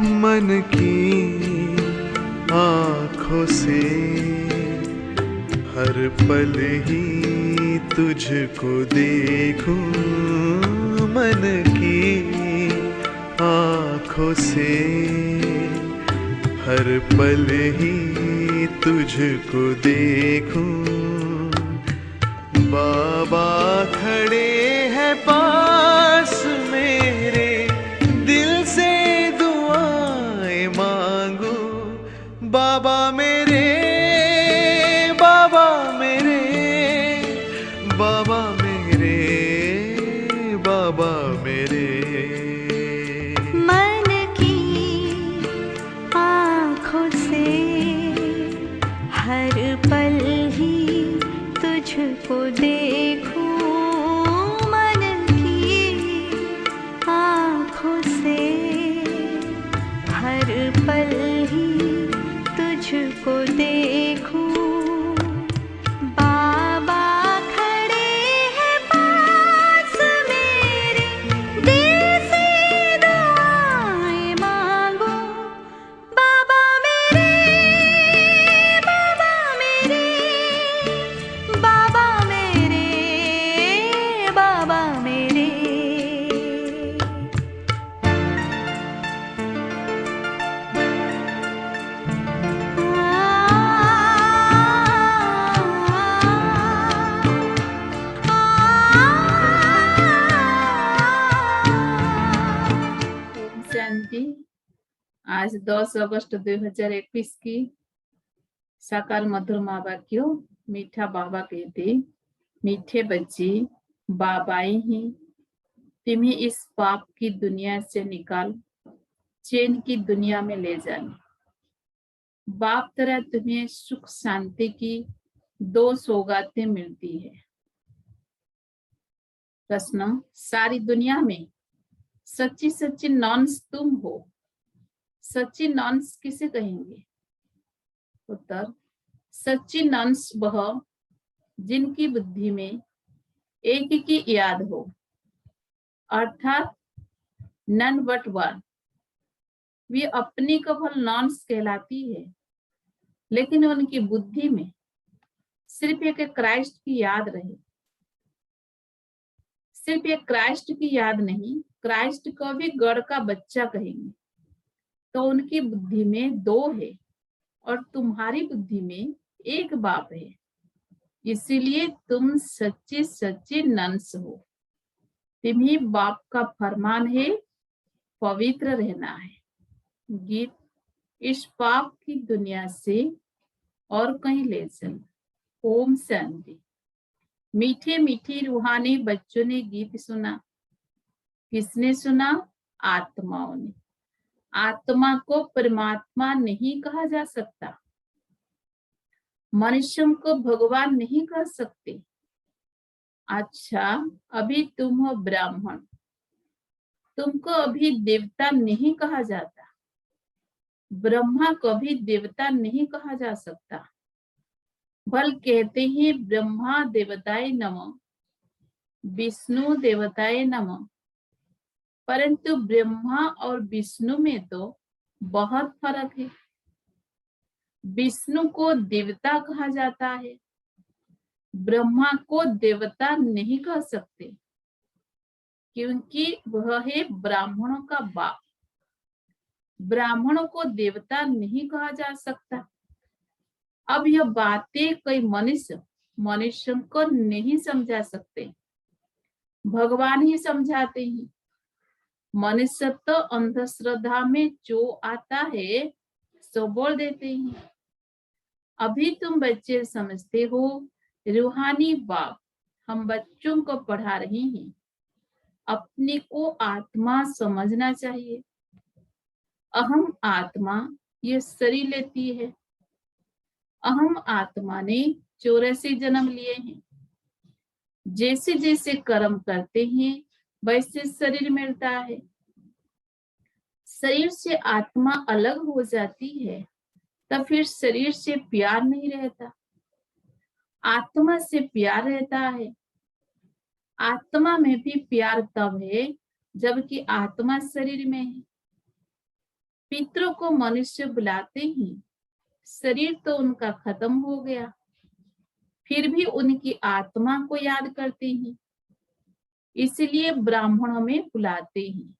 मन की आँखों से हर पल ही तुझको देखूं, मन की आँखों से हर पल ही तुझको देखूं। बाबा खड़े हैं पास मेरे, दिल से दुआएं मांगू। बाबा मेरे, बाबा मेरे, बाबा मेरे, बाबा मेरे। मन की आँखों से हर पल ही तुझको देखूं, मन की आँखों से हर पल ही तुझको देखूं। बाबा खड़े हैं पास मेरे, दिल से दुआएं मांगो। बाबा मेरे, बाबा मेरे, बाबा मेरे, बाबा मेरे। ओम शांति। आज 10 अगस्त 2021 की साकार मधुर माँ वाक्यों। मीठा बाबा कहते, मीठे बच्चे, बाबाई ही तुम्हें इस पाप की दुनिया से निकाल चैन की दुनिया में ले जाने। बाप तरह तुम्हें सुख शांति की 2 सौगातें मिलती है। प्रश्न, सारी दुनिया में सच्ची सच्ची नॉन्स तुम हो। सच्ची नॉन्स किसे कहेंगे? उत्तर, सच्ची नॉन्स वह जिनकी बुद्धि में एक की याद हो, अर्थात नन बट वन। वे अपनी केवल नॉन्स कहलाती है, लेकिन उनकी बुद्धि में सिर्फ एक क्राइस्ट की याद रहे। सिर्फ एक क्राइस्ट की याद नहीं, क्राइस्ट को भी गॉड का बच्चा कहेंगे। तो उनकी बुद्धि में 2 है और तुम्हारी बुद्धि में एक बाप है। इसीलिए तुम सच्ची सच्ची नन्स हो। तुम्हें बाप का फरमान है, पवित्र रहना है। गीत, इस पाप की दुनिया से और कहीं ले चल। ओम शांति। मीठे मीठे रूहानी बच्चों ने गीत सुना। किसने सुना? आत्माओं ने। आत्मा को परमात्मा नहीं कहा जा सकता, मनुष्यों को भगवान नहीं कह सकते। अच्छा, अभी तुम हो ब्राह्मण, तुमको अभी देवता नहीं कहा जाता। ब्रह्मा को भी देवता नहीं कहा जा सकता, बल कहते हैं ब्रह्मा देवताय नमः, विष्णु देवताय नमः। परंतु ब्रह्मा और विष्णु में तो बहुत फर्क है। विष्णु को देवता कहा जाता है, ब्रह्मा को देवता नहीं कह सकते, क्योंकि वह है ब्राह्मणों का बाप। ब्राह्मणों को देवता नहीं कहा जा सकता। अब यह बातें कई मनुष्य को नहीं समझा सकते, भगवान ही समझाते हैं। मनुष्य तो अंधश्रद्धा में जो आता है सो बोल देते हैं। अभी तुम बच्चे समझते हो, रूहानी बाप हम बच्चों को पढ़ा रहे हैं। अपने को आत्मा समझना चाहिए। अहम आत्मा ये शरीर लेती है। अहम आत्मा ने 84 जन्म लिए हैं। जैसे जैसे कर्म करते हैं वैसे शरीर मिलता है। शरीर से आत्मा अलग हो जाती है तब फिर शरीर से प्यार नहीं रहता, आत्मा से प्यार रहता है। आत्मा में भी प्यार तब है जबकि आत्मा शरीर में है। पितरों को मनुष्य बुलाते ही शरीर तो उनका खत्म हो गया, फिर भी उनकी आत्मा को याद करते हैं, इसलिए ब्राह्मण में बुलाते हैं।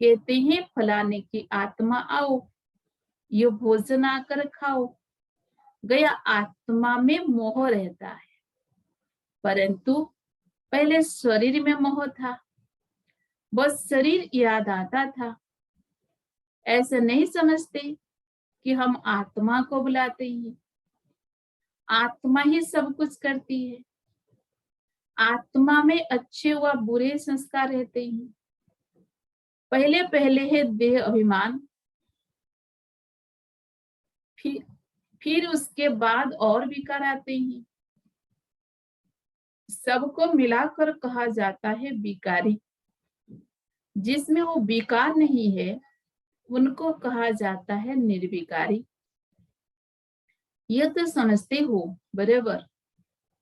कहते हैं फलाने की आत्मा आओ, ये भोजन आकर खाओ। गया आत्मा में मोह रहता है, परंतु पहले शरीर में मोह था, बस शरीर याद आता था। ऐसे नहीं समझते कि हम आत्मा को बुलाते हैं, आत्मा ही सब कुछ करती है। आत्मा में अच्छे व बुरे संस्कार रहते हैं। पहले पहले है देह अभिमान, फिर उसके बाद और विकार आते हैं। सबको मिलाकर कहा जाता है विकारी। जिसमें वो विकार नहीं है उनको कहा जाता है निर्विकारी। यह तो समझते हो बराबर।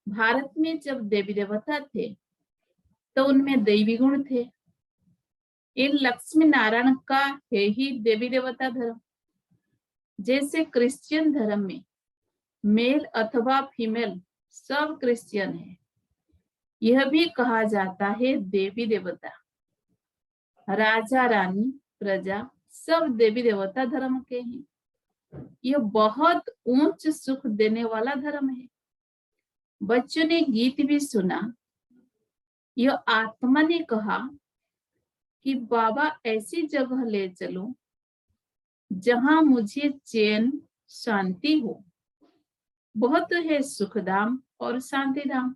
भारत में जब देवी देवता थे तो उनमें दैवी गुण थे। इन लक्ष्मी नारायण का है ही देवी देवता धर्म। जैसे क्रिश्चियन धर्म में मेल अथवा फीमेल सब क्रिश्चियन है, यह भी कहा जाता है देवी देवता। राजा रानी प्रजा सब देवी देवता धर्म के हैं। यह बहुत उच्च सुख देने वाला धर्म है। बच्चों ने गीत भी सुना। यह आत्मा ने कहा कि बाबा ऐसी जगह ले चलो जहां मुझे चैन शांति हो। बहुत है सुखधाम और शांति धाम,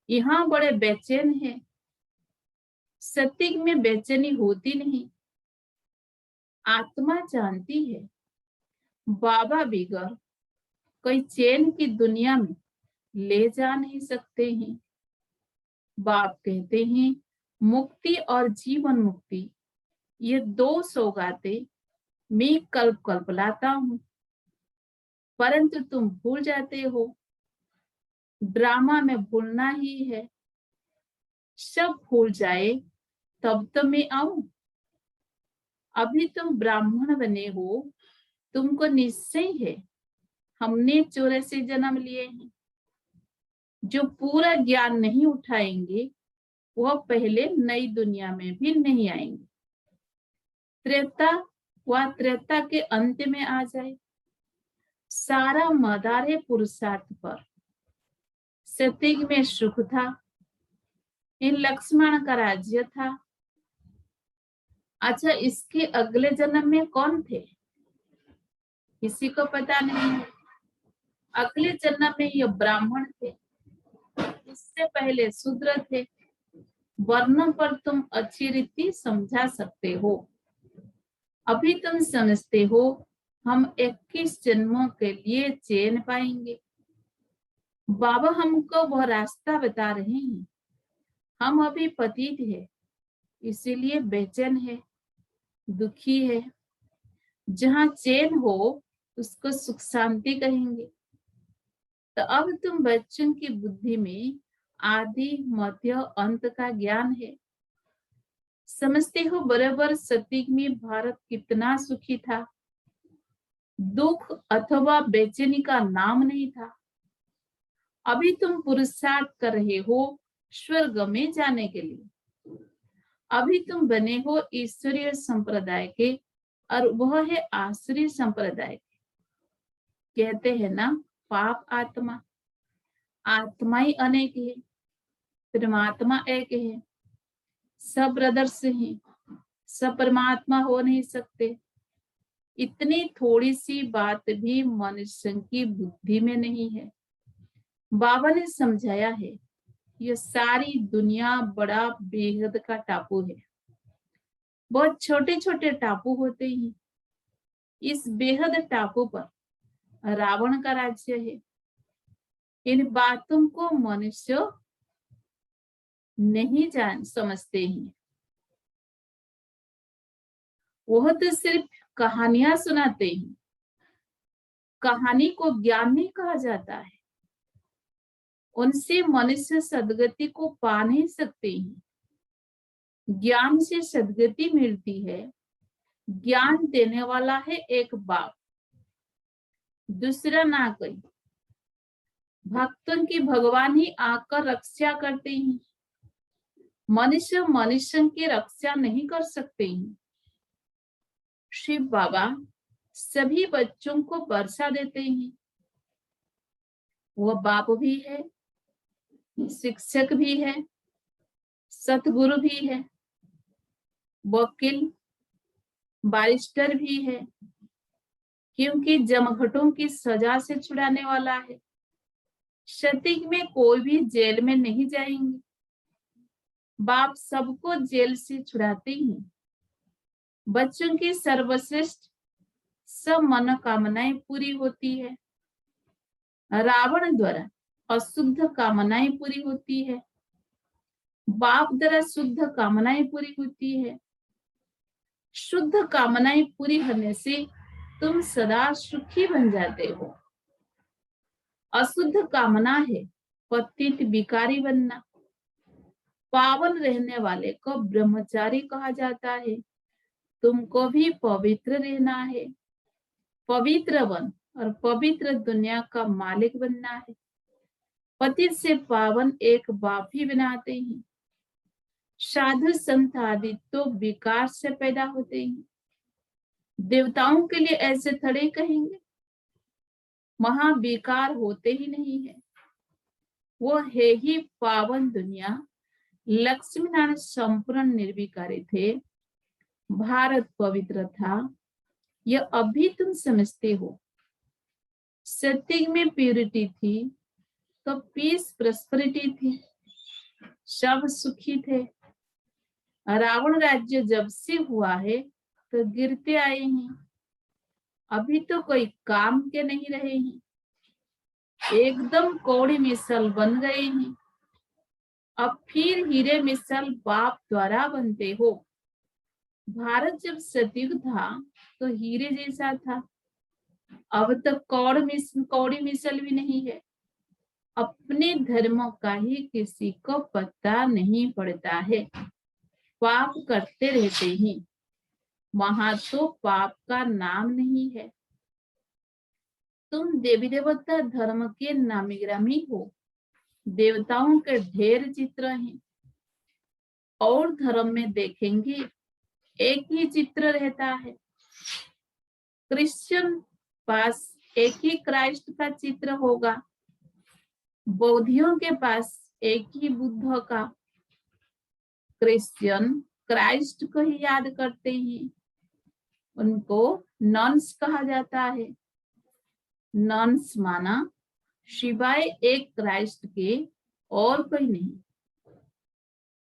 यहाँ बड़े बेचैन है। सत्य में बेचैनी होती नहीं। आत्मा जानती है बाबा बिगर कोई चैन की दुनिया में ले जा नहीं सकते हैं। बाप कहते हैं मुक्ति और जीवन मुक्ति ये दो सौगातें मैं कल्प कल्प लाता हूं, परंतु तुम भूल जाते हो। ड्रामा में भूलना ही है। सब भूल जाए तब तो मैं आऊं। अभी तुम ब्राह्मण बने हो, तुमको निश्चय है हमने 84 जन्म लिए हैं। जो पूरा ज्ञान नहीं उठाएंगे वह पहले नई दुनिया में भी नहीं आएंगे। त्रेता व त्रेता के अंत में आ जाए। सारा मदार है पुरुषार्थ पर। सत्युग में सुख था, इन लक्ष्मण का राज्य था। अच्छा, इसके अगले जन्म में कौन थे किसी को पता नहीं है। अगले जन्म में ये ब्राह्मण थे, इससे पहले शूद्र थे। वर्णों पर तुम अच्छी रीति समझा सकते हो। अभी तुम समझते हो हम 21 जन्मों के लिए चैन पाएंगे। बाबा हमको वह रास्ता बता रहे हैं। हम अभी पतित है, इसीलिए बेचैन है, दुखी है। जहाँ चैन हो उसको सुख शांति कहेंगे। तो अब तुम बच्चों की बुद्धि में आदि मध्य अंत का ज्ञान है। समझते हो बराबर सत्युग में भारत कितना सुखी था। दुख अथवा बेचैनी का नाम नहीं था। अभी तुम पुरुषार्थ कर रहे हो स्वर्ग में जाने के लिए। अभी तुम बने हो ईश्वरीय संप्रदाय के, और वह है आसुरी संप्रदाय के। कहते हैं ना पाप आत्मा। आत्मा ही अनेक है, परमात्मा एक है। सब ब्रदर्स हैं, सब परमात्मा हो नहीं सकते। इतनी थोड़ी सी बात भी मनुष्य की बुद्धि में नहीं है। बाबा ने समझाया है ये सारी दुनिया बड़ा बेहद का टापू है। बहुत छोटे छोटे टापू होते हैं। इस बेहद टापू पर रावण का राज्य है। इन बातों को मनुष्य नहीं समझते हैं। वह तो सिर्फ कहानियां सुनाते हैं। कहानी को ज्ञान नहीं कहा जाता है। उनसे मनुष्य सदगति को पा नहीं सकते हैं। ज्ञान से सदगति मिलती है, ज्ञान देने वाला है एक बाप, दूसरा ना कोई। भक्तों की भगवान ही आकर रक्षा करते हैं, मनुष्य मनुष्य की रक्षा नहीं कर सकते हैं। शिव बाबा सभी बच्चों को वर्षा देते हैं। वो बाप भी है, शिक्षक भी है, सतगुरु भी है, वकील बैरिस्टर भी है, क्योंकि जमघटों की सजा से छुड़ाने वाला है। सतयुग में कोई भी जेल में नहीं जाएंगे, बाप सबको जेल से छुड़ाते हैं। बच्चों की सर्वश्रेष्ठ सब मनोकामनाएं पूरी होती है। रावण द्वारा अशुद्ध कामनाएं पूरी होती है, बाप द्वारा शुद्ध कामनाएं पूरी होती है। शुद्ध कामनाएं पूरी होने से तुम सदा सुखी बन जाते हो। अशुद्ध कामना है पतित विकारी बनना। पावन रहने वाले को ब्रह्मचारी कहा जाता है। तुमको भी पवित्र रहना है, पवित्र बन और पवित्र दुनिया का मालिक बनना है। पतित से पावन एक बाप ही बनाते हैं। साधु संत आदि तो विकार से पैदा होते हैं। देवताओं के लिए ऐसे थोड़े कहेंगे, महाविकार होते ही नहीं है। वो है ही पावन दुनिया। लक्ष्मी नारायण संपूर्ण निर्विकारी थे, भारत पवित्र था, यह अभी तुम समझते हो। सत्युग में प्यूरिटी थी तो पीस प्रॉस्पेरिटी थी, सब सुखी थे। रावण राज्य जब से हुआ है तो गिरते आए हैं, अभी तो कोई काम के नहीं रहे हैं, एकदम कौड़ी मिसल बन गए हैं। अब फिर हीरे मिसल बाप द्वारा बनते हो। भारत जब सतयुग था तो हीरे जैसा था, अब तो कौड़ी मिसल भी नहीं है। अपने धर्म का ही किसी को पता नहीं पड़ता है, पाप करते रहते हैं। वहां तो पाप का नाम नहीं है। तुम देवी देवता धर्म के नामी ग्रामी हो। देवताओं के ढेर चित्र हैं, और धर्म में देखेंगे एक ही चित्र रहता है। क्रिश्चियन पास एक ही क्राइस्ट का चित्र होगा, बौद्धियों के पास एक ही बुद्ध का। क्रिश्चियन क्राइस्ट को ही याद करते हैं, उनको नॉन्स कहा जाता है। नॉन्स माना शिवाय एक क्राइस्ट के और कोई नहीं,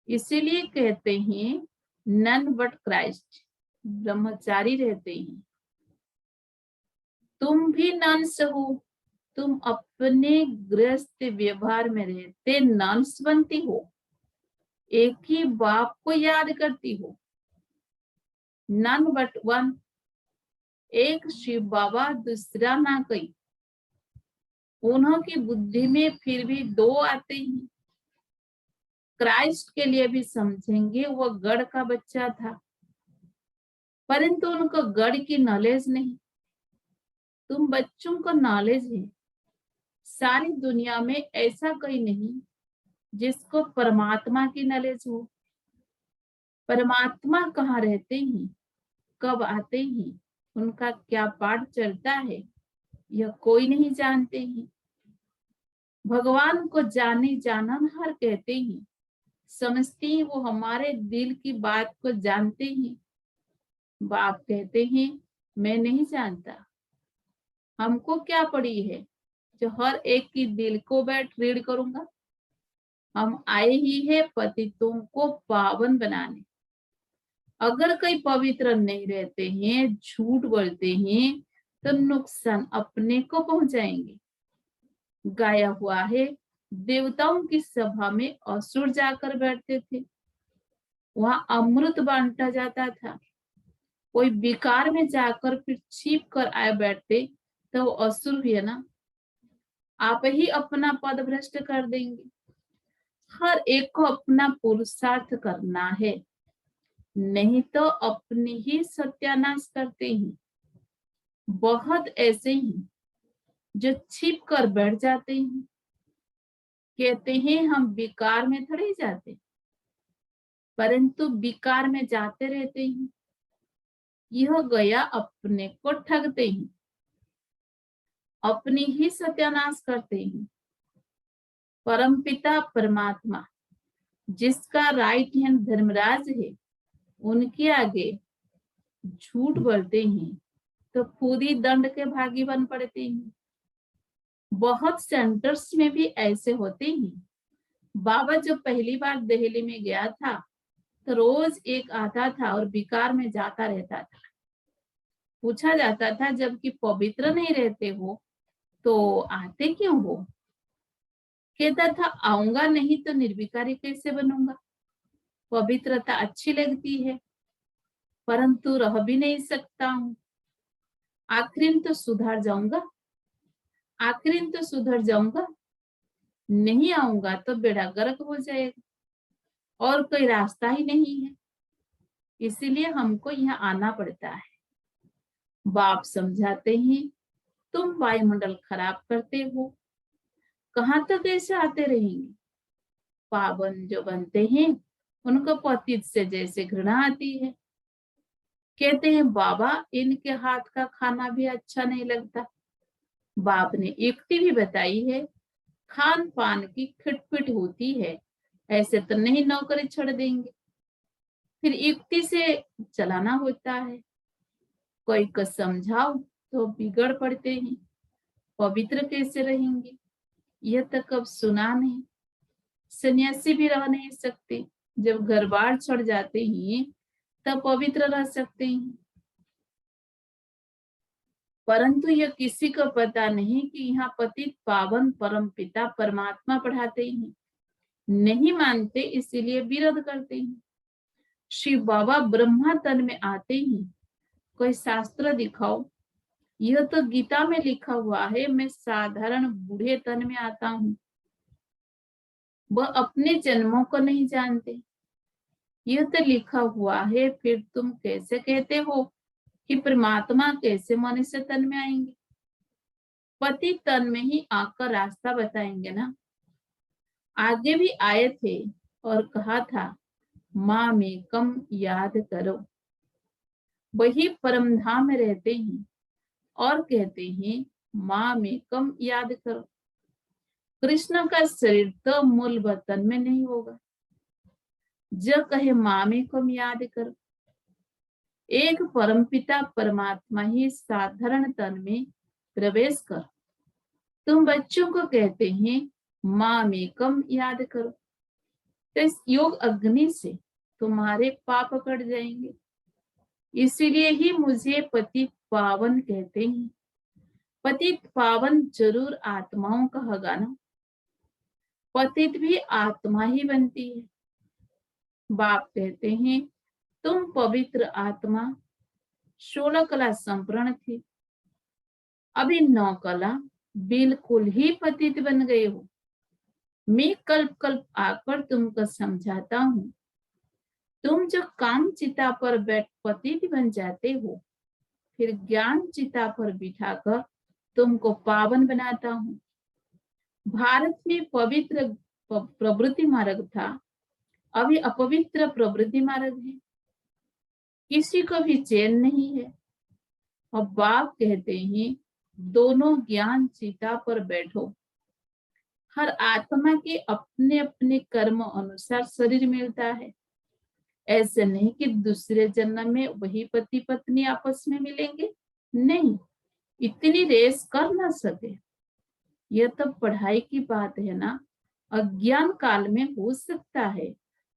इसीलिए कहते हैं नन बट क्राइस्ट, ब्रह्मचारी रहते हैं। तुम भी नंस हो, तुम अपने गृहस्थ व्यवहार में रहते नंस बनती हो, एक ही बाप को याद करती हो। नन बट वन, एक शिव बाबा दूसरा ना कोई। उन्हों की बुद्धि में फिर भी दो आते हैं। क्राइस्ट के लिए भी समझेंगे वो गढ़ का बच्चा था, परंतु उनको गढ़ की नॉलेज नहीं। तुम बच्चों को नॉलेज है। सारी दुनिया में ऐसा कोई नहीं जिसको परमात्मा की नॉलेज हो। परमात्मा कहाँ रहते हैं, कब आते हैं, उनका क्या पाठ चलता है, यह कोई नहीं जानते हैं। भगवान को जाने जाननहार कहते हैं, समझते हैं वो हमारे दिल की बात को जानते हैं। बाप कहते हैं मैं नहीं जानता, हमको क्या पड़ी है जो हर एक की दिल को बैठ रीड करूंगा। हम आए ही है पतितों को पावन बनाने। अगर कोई पवित्र नहीं रहते हैं, झूठ बोलते हैं, तो नुकसान अपने को पहुंचाएंगे। गाया हुआ है देवताओं की सभा में असुर जाकर बैठते थे, वहां अमृत बांटा जाता था। कोई विकार में जाकर फिर छिप कर आए बैठते तो वो असुर भी है ना, आप ही अपना पद भ्रष्ट कर देंगे। हर एक को अपना पुरुषार्थ करना है। नहीं तो अपनी ही सत्यानाश करते हैं। बहुत ऐसे ही जो छिप कर बैठ जाते हैं, कहते हैं हम विकार में थोड़े जाते, परंतु विकार में जाते रहते हैं। यह गया अपने को ठगते हैं, अपनी ही सत्यानाश करते हैं। परमपिता परमात्मा जिसका राइट हैंड धर्मराज है, उनके आगे झूठ बोलते हैं तो खुद ही दंड के भागी बन पड़ते हैं। बहुत सेंटर्स में भी ऐसे होते हैं। बाबा जब पहली बार दिल्ली में गया था तो रोज एक आता था और विकार में जाता रहता था। पूछा जाता था जबकि पवित्र नहीं रहते हो तो आते क्यों हो? कहता था आऊंगा नहीं तो निर्विकारी कैसे बनूंगा। पवित्रता अच्छी लगती है परंतु रह भी नहीं सकता हूँ। आखिर तो सुधर जाऊंगा, आखिर तो सुधर जाऊंगा, नहीं आऊंगा तो बेड़ा गर्क हो जाएगा और कोई रास्ता ही नहीं है। इसीलिए हमको यहाँ आना पड़ता है। बाप समझाते हैं तुम वायुमंडल खराब करते हो, कहाँ तक ऐसे आते रहेंगे। पावन जो बनते हैं उनको पतित से जैसे घृणा आती है। कहते हैं बाबा इनके हाथ का खाना भी अच्छा नहीं लगता। बाप ने युक्ति भी बताई है, खान पान की खिटपिट होती है, ऐसे तो नहीं नौकरी छोड़ देंगे। फिर युक्ति से चलाना होता है। कोई को समझाओ तो बिगड़ पड़ते हैं, पवित्र कैसे रहेंगे। यह तो कब सुना नहीं। सन्यासी भी रह नहीं सकते, जब घर बार छोड़ जाते हैं तब पवित्र रह सकते हैं। परंतु यह किसी को पता नहीं कि यहाँ पतित पावन परम पिता परमात्मा पढ़ाते हैं। नहीं मानते इसीलिए विरोध करते हैं। शिव बाबा ब्रह्मा तन में आते हैं, कोई शास्त्र दिखाओ। यह तो गीता में लिखा हुआ है, मैं साधारण बूढ़े तन में आता हूँ। वह अपने जन्मों को नहीं जानते। यह तो लिखा हुआ है, फिर तुम कैसे कहते हो कि परमात्मा कैसे मनुष्य तन में आएंगे? पति तन में ही आकर रास्ता बताएंगे ना। आगे भी आए थे और कहा था माँ में कम याद करो। वही परम धाम में रहते हैं और कहते हैं माँ में कम याद करो। कृष्ण का शरीर तो मूल वतन में नहीं होगा। जो कहे माँ में कम याद करो। एक परमपिता परमात्मा ही साधारण तन में प्रवेश कर। तुम बच्चों को कहते हैं माँ में कम याद करो, तो इस योग अग्नि से तुम्हारे पाप कट जाएंगे। इसीलिए ही मुझे पतित पावन कहते हैं। पतित पावन जरूर आत्माओं का होगा ना। पतित भी आत्मा ही बनती है। बाप कहते हैं तुम पवित्र आत्मा 16 कला संपूर्ण थी, अभी 9 कला बिल्कुल ही पतित बन गए हो। मैं कल्प कल्प आकर तुमको समझाता हूँ। तुम जो काम चिता पर बैठ पतित बन जाते हो, फिर ज्ञान चिता पर बिठाकर तुमको पावन बनाता हूँ। भारत में पवित्र प्रवृत्ति मार्ग था, अभी अपवित्र प्रवृत्ति मार्ग है। किसी को भी चैन नहीं है। और बाप कहते हैं दोनों ज्ञान चिता पर बैठो। हर आत्मा के अपने अपने कर्म अनुसार शरीर मिलता है। ऐसे नहीं कि दूसरे जन्म में वही पति पत्नी आपस में मिलेंगे, नहीं, इतनी रेस कर ना सके। यह तो पढ़ाई की बात है ना। अज्ञान काल में हो सकता है,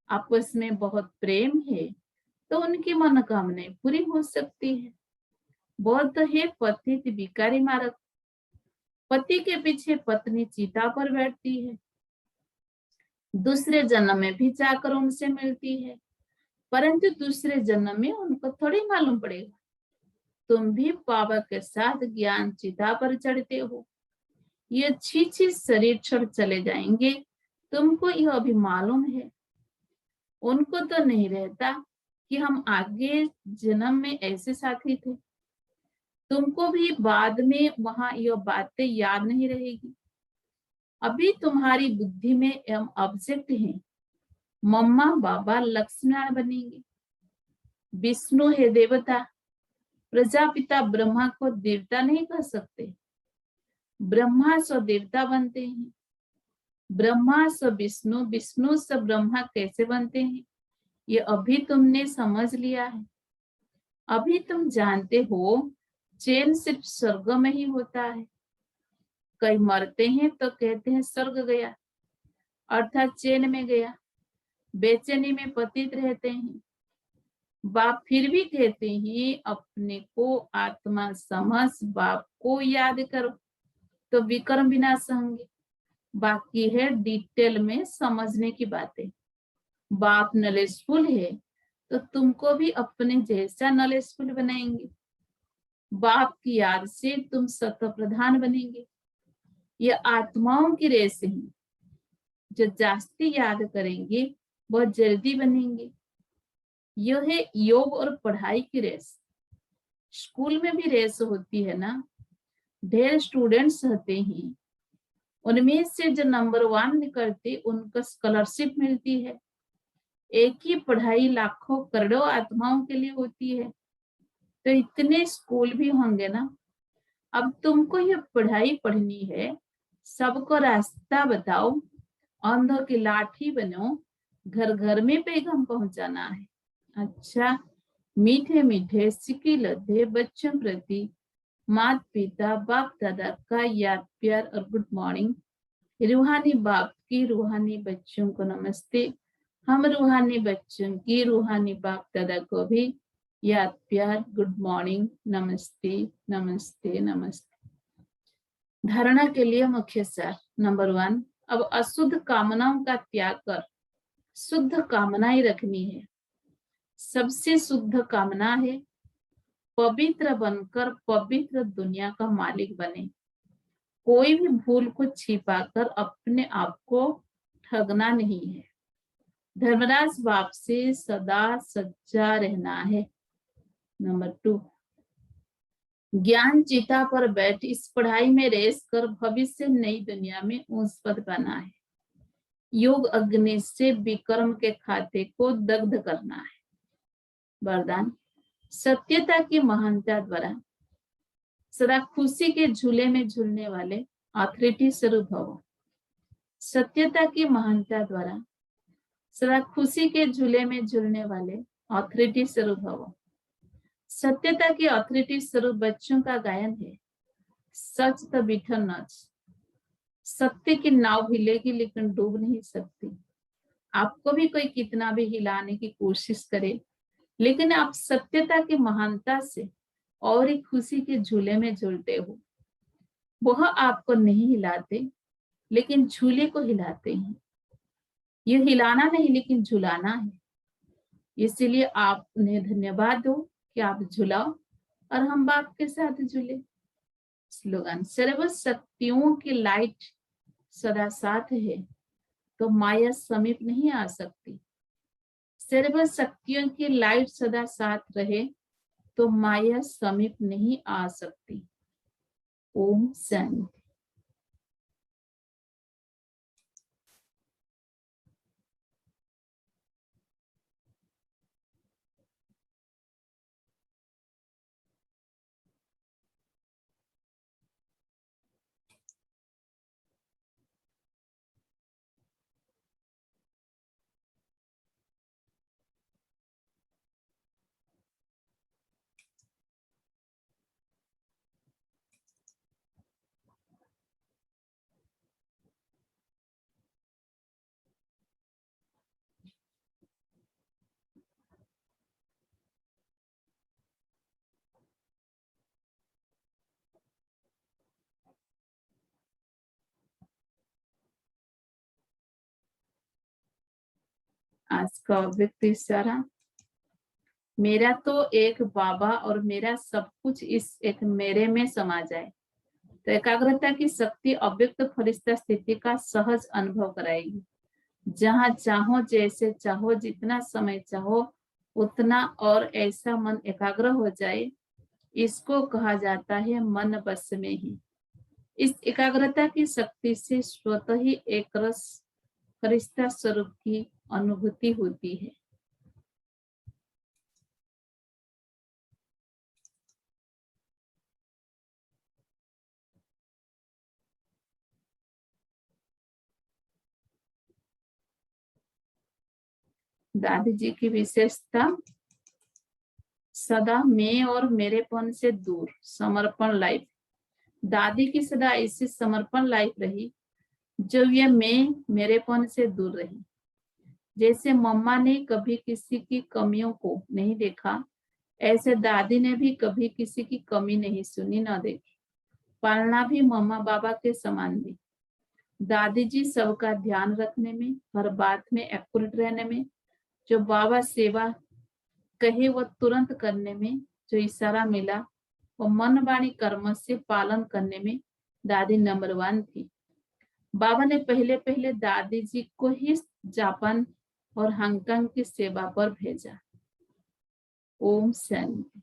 आपस में बहुत प्रेम है तो उनकी मनोकामनाएं पूरी हो सकती है। बहुत है पतित विकारी मार्ग। पति के पीछे पत्नी चिता पर बैठती है, दूसरे जन्म में भी जाकर उनसे मिलती है, परंतु दूसरे जन्म में उनको थोड़ी मालूम पड़ेगा। तुम भी बाबा के साथ ज्ञान चिता पर चढ़ते हो। ये छी शरीर छोड़ चले जाएंगे, तुमको यह अभी मालूम है। उनको तो नहीं रहता, कि हम आगे जन्म में ऐसे साथी थे। तुमको भी बाद में वहां यह बातें याद नहीं रहेगी। अभी तुम्हारी बुद्धि में हम ऑब्जेक्ट हैं। मम्मा बाबा लक्ष्मण बनेंगे, विष्णु है देवता, प्रजापिता ब्रह्मा को देवता नहीं कह सकते। ब्रह्मा सो देवता बनते हैं, ब्रह्मा सो विष्णु, विष्णु से ब्रह्मा कैसे बनते हैं, ये अभी तुमने समझ लिया है। अभी तुम जानते हो चैन सिर्फ स्वर्ग में ही होता है। कई मरते हैं तो कहते हैं स्वर्ग गया, अर्थात चैन में गया, बेचैनी में पतित रहते हैं। बाप फिर भी कहते हैं अपने को आत्मा समझ, बाप को याद करो तो विकर्म विनाश होंगे। बाकी है डिटेल में समझने की बातें। बाप नॉलेजफुल है तो तुमको भी अपने जैसा नॉलेजफुल बनाएंगे। बाप की याद से तुम सत्व प्रधान बनेंगे। ये आत्माओं की रेस है, जो जास्ती याद करेंगे बहुत जल्दी बनेंगे। यह है योग और पढ़ाई की रेस। स्कूल में भी रेस होती है ना, ढेर स्टूडेंट्स होते हैं, उनमें से जो नंबर 1 निकलते उनको स्कॉलरशिप मिलती है। एक ही पढ़ाई लाखों करोड़ों आत्माओं के लिए होती है, तो इतने स्कूल भी होंगे ना। अब तुमको ये पढ़ाई पढ़नी है, सबको रास्ता बताओ, अंधों की लाठी बनो, घर घर में पैगाम पहुंचाना है। अच्छा, मीठे मीठे सिक्की लद्दे बच्चों प्रति माता पिता बाप दादा का याद प्यार और गुड मॉर्निंग। रूहानी बाप की रूहानी बच्चों को नमस्ते। हम रूहानी बच्चों की रूहानी बाप दादा को भी याद प्यार गुड मॉर्निंग, नमस्ते नमस्ते नमस्ते। धारणा के लिए मुख्य सार नंबर 1, अब अशुद्ध कामनाओं का त्याग कर शुद्ध कामनाएं रखनी है। सबसे शुद्ध कामना है पवित्र बनकर पवित्र दुनिया का मालिक बने। कोई भी भूल को छिपाकर अपने आप को ठगना नहीं है। धर्मराज बाप से सदा सच्चा रहना है। नंबर 2, ज्ञान चिता पर बैठ इस पढ़ाई में रेस कर भविष्य नई दुनिया में ऊंच पद पाना है। योग अग्नि से विकर्म के खाते को दग्ध करना है। वरदान, सत्यता की महानता द्वारा सदा खुशी के झूले में झूलने वाले ऑथोरिटी स्वरूप भव। सत्यता की महानता द्वारा सदा खुशी के झूले में झूलने वाले ऑथोरिटी स्वरूप भव। सत्यता की ऑथोरिटी स्वरूप बच्चों का गायन है, सच तो बिठन नच। सत्य की नाव हिलेगी लेकिन डूब नहीं सकती। आपको भी कोई कितना भी हिलाने की कोशिश करे, लेकिन आप सत्यता की महानता से और एक खुशी के झूले में झूलते हो। वह आपको नहीं हिलाते लेकिन झूले को हिलाते हैं। ये हिलाना नहीं लेकिन झुलाना है। इसीलिए आप उन्हें धन्यवाद दो कि आप झुलाओ और हम बाप के साथ झूले। स्लोगन, सर्व शक्तियों की लाइट सदा साथ है तो माया समीप नहीं आ सकती। सर्व शक्तियों की लाइट सदा साथ रहे तो माया समीप नहीं आ सकती। ओम शांति। आज का व्यक्त इशारा, मेरा तो एक बाबा और मेरा सब कुछ इस एक मेरे में समा जाए तो एकाग्रता की शक्ति अव्यक्त फरिश्ता स्थिति का सहज अनुभव कराएगी। जहां चाहो, जैसे चाहो, जितना समय चाहो उतना और ऐसा मन एकाग्र हो जाए, इसको कहा जाता है मन बस में ही। इस एकाग्रता की शक्ति से स्वतः ही एक रस फरिश्ता स्वरूप की अनुभूति होती है। दादी जी की विशेषता, सदा मैं और मेरेपन से दूर, समर्पण लाइफ। दादी की सदा ऐसी समर्पण लाइफ रही जब ये मैं मेरेपन से दूर रही। जैसे मम्मा ने कभी किसी की कमियों को नहीं देखा, ऐसे दादी ने भी कभी किसी की कमी नहीं सुनी न देखी। पालना भी मम्मा बाबा के समान भी। दादी जी सबका ध्यान रखने में, हर बात में एक्यूरेट रहने में, जो बाबा सेवा कहे वो तुरंत करने में, जो इशारा मिला वो मन वाणी कर्म से पालन करने में दादी नंबर 1 थी। बाबा ने पहले पहले दादी जी को ही जापान और हांगकांग की सेवा पर भेजा। ओम शांति।